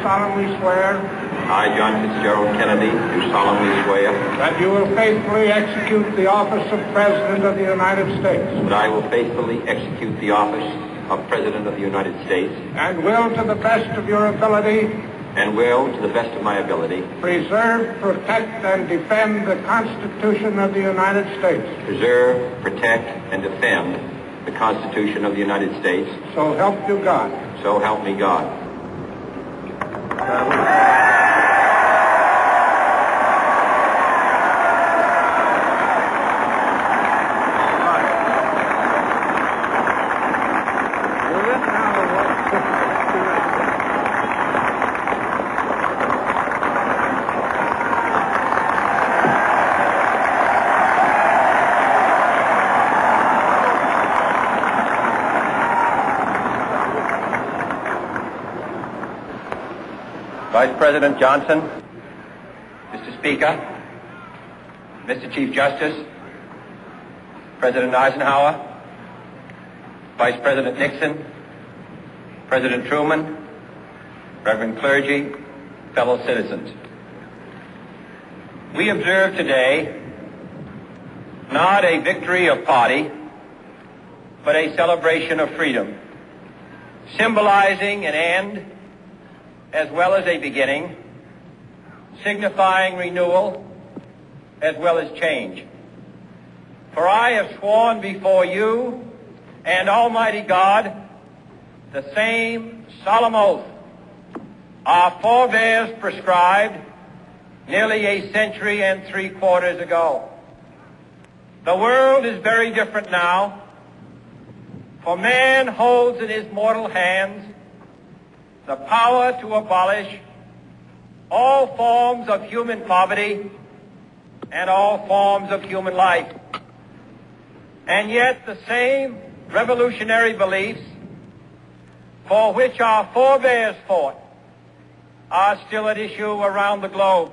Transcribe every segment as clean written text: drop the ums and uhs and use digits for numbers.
solemnly swear I, John Fitzgerald Kennedy, do solemnly swear that you will faithfully execute the office of President of the United States that I will faithfully execute the office of President of the United States and will, to the best of your ability, and will, to the best of my ability, preserve, protect, and defend the Constitution of the United States. Preserve, protect, and defend the Constitution of the United States. So help you God. So help me God. Vice President Johnson, Mr. Speaker, Mr. Chief Justice, President Eisenhower, Vice President Nixon, President Truman, Reverend clergy, fellow citizens. We observe today not a victory of party, but a celebration of freedom, symbolizing an end as well as a beginning, signifying renewal as well as change. For I have sworn before you and Almighty God the same solemn oath our forebears prescribed nearly a century and 3/4 ago. The world is very different now, for man holds in his mortal hands the power to abolish all forms of human poverty and all forms of human life. And yet the same revolutionary beliefs for which our forebears fought are still at issue around the globe.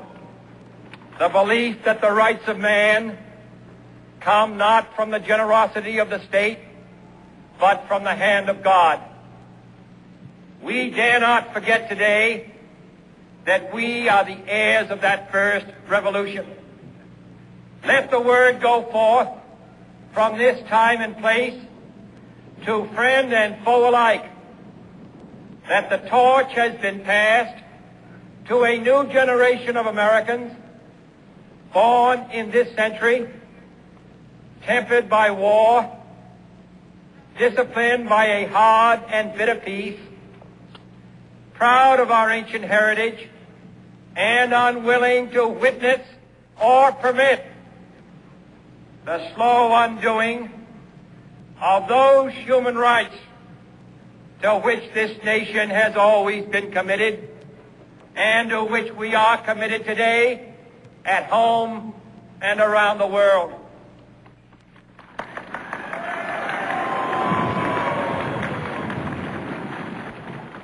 The belief that the rights of man come not from the generosity of the state, but from the hand of God. We dare not forget today that we are the heirs of that first revolution. Let the word go forth from this time and place to friend and foe alike that the torch has been passed to a new generation of Americans born in this century, tempered by war, disciplined by a hard and bitter peace, proud of our ancient heritage, and unwilling to witness or permit the slow undoing of those human rights to which this nation has always been committed and to which we are committed today at home and around the world.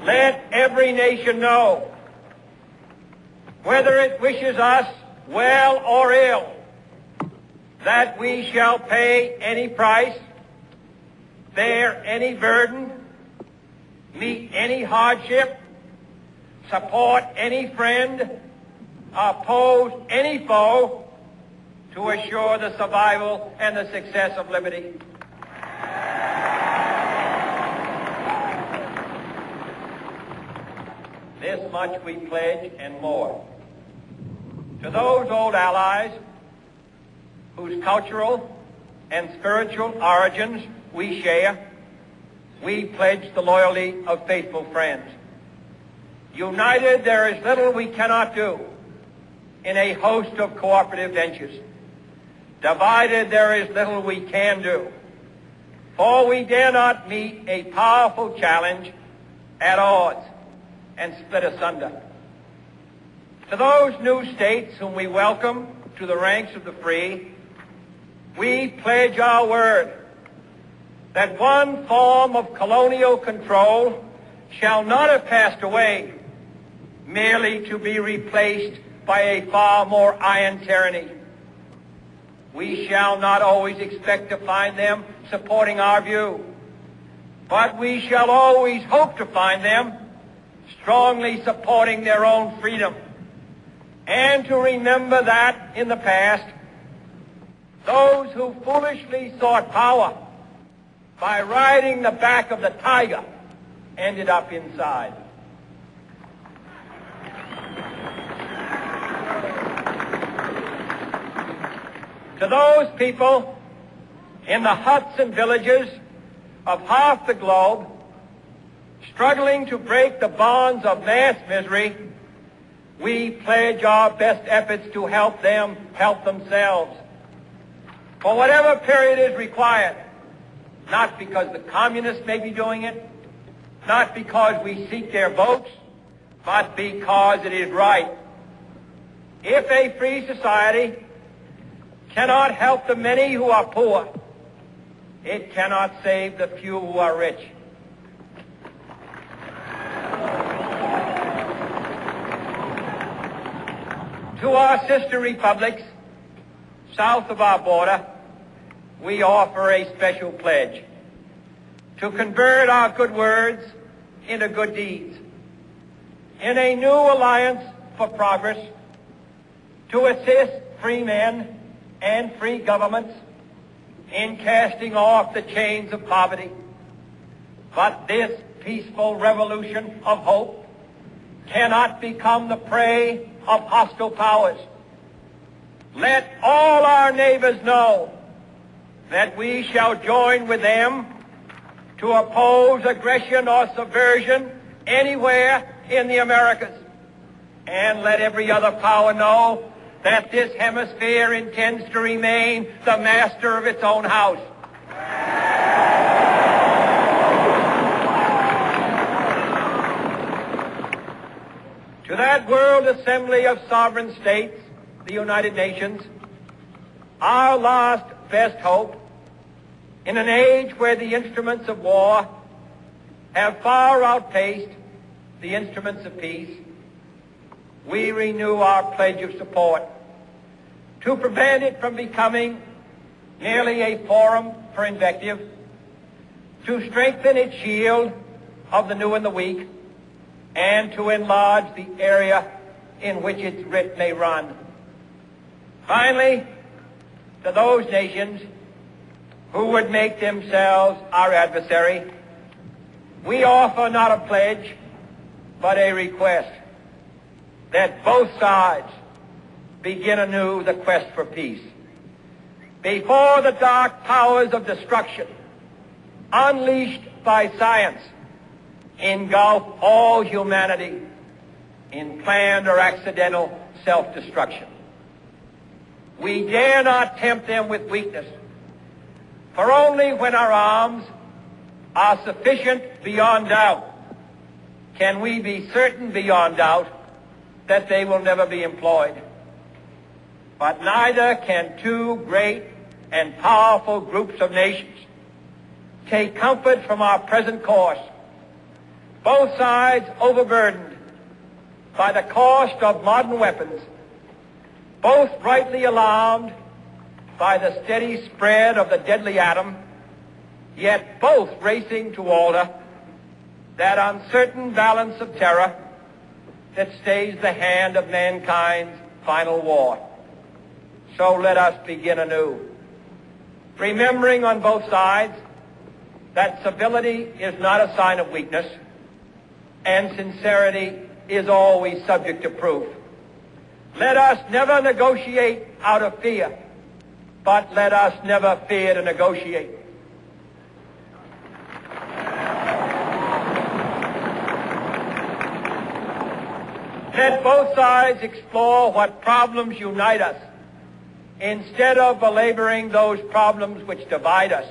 Let every nation know, whether it wishes us well or ill, that we shall pay any price, bear any burden, meet any hardship, support any friend, oppose any foe to assure the survival and the success of liberty. This much we pledge and more. To those old allies whose cultural and spiritual origins we share, we pledge the loyalty of faithful friends. United, there is little we cannot do in a host of cooperative ventures. Divided, there is little we can do, for we dare not meet a powerful challenge at odds and split asunder. To those new states whom we welcome to the ranks of the free, we pledge our word that one form of colonial control shall not have passed away, merely to be replaced by a far more iron tyranny. We shall not always expect to find them supporting our view, but we shall always hope to find them strongly supporting their own freedom, and to remember that in the past, those who foolishly sought power by riding the back of the tiger ended up inside. To those people in the huts and villages of half the globe struggling to break the bonds of mass misery, we pledge our best efforts to help them help themselves for whatever period is required, not because the communists may be doing it, not because we seek their votes, but because it is right. If a free society cannot help the many who are poor, it cannot save the few who are rich. To our sister republics south of our border, we offer a special pledge to convert our good words into good deeds, in a new alliance for progress, to assist free men and free governments in casting off the chains of poverty. But this peaceful revolution of hope cannot become the prey of hostile powers. Let all our neighbors know that we shall join with them to oppose aggression or subversion anywhere in the Americas. And let every other power know that this hemisphere intends to remain the master of its own house. To that World Assembly of Sovereign States, the United Nations, our last best hope, in an age where the instruments of war have far outpaced the instruments of peace, we renew our pledge of support to prevent it from becoming merely a forum for invective, to strengthen its shield of the new and the weak, and to enlarge the area in which its writ may run. Finally, to those nations who would make themselves our adversary, we offer not a pledge, but a request that both sides begin anew the quest for peace. Before the dark powers of destruction, unleashed by science, engulf all humanity in planned or accidental self-destruction. We dare not tempt them with weakness, for only when our arms are sufficient beyond doubt can we be certain beyond doubt that they will never be employed. But neither can two great and powerful groups of nations take comfort from our present course, both sides overburdened by the cost of modern weapons, both rightly alarmed by the steady spread of the deadly atom, yet both racing to alter that uncertain balance of terror that stays the hand of mankind's final war. So let us begin anew, remembering on both sides that civility is not a sign of weakness, and sincerity is always subject to proof. Let us never negotiate out of fear, but let us never fear to negotiate. Let both sides explore what problems unite us, instead of belaboring those problems which divide us.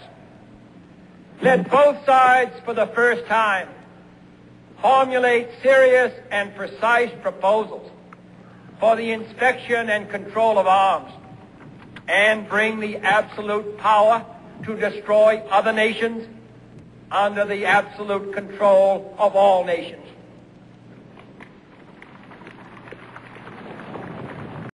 Let both sides, for the first time, formulate serious and precise proposals for the inspection and control of arms, and bring the absolute power to destroy other nations under the absolute control of all nations.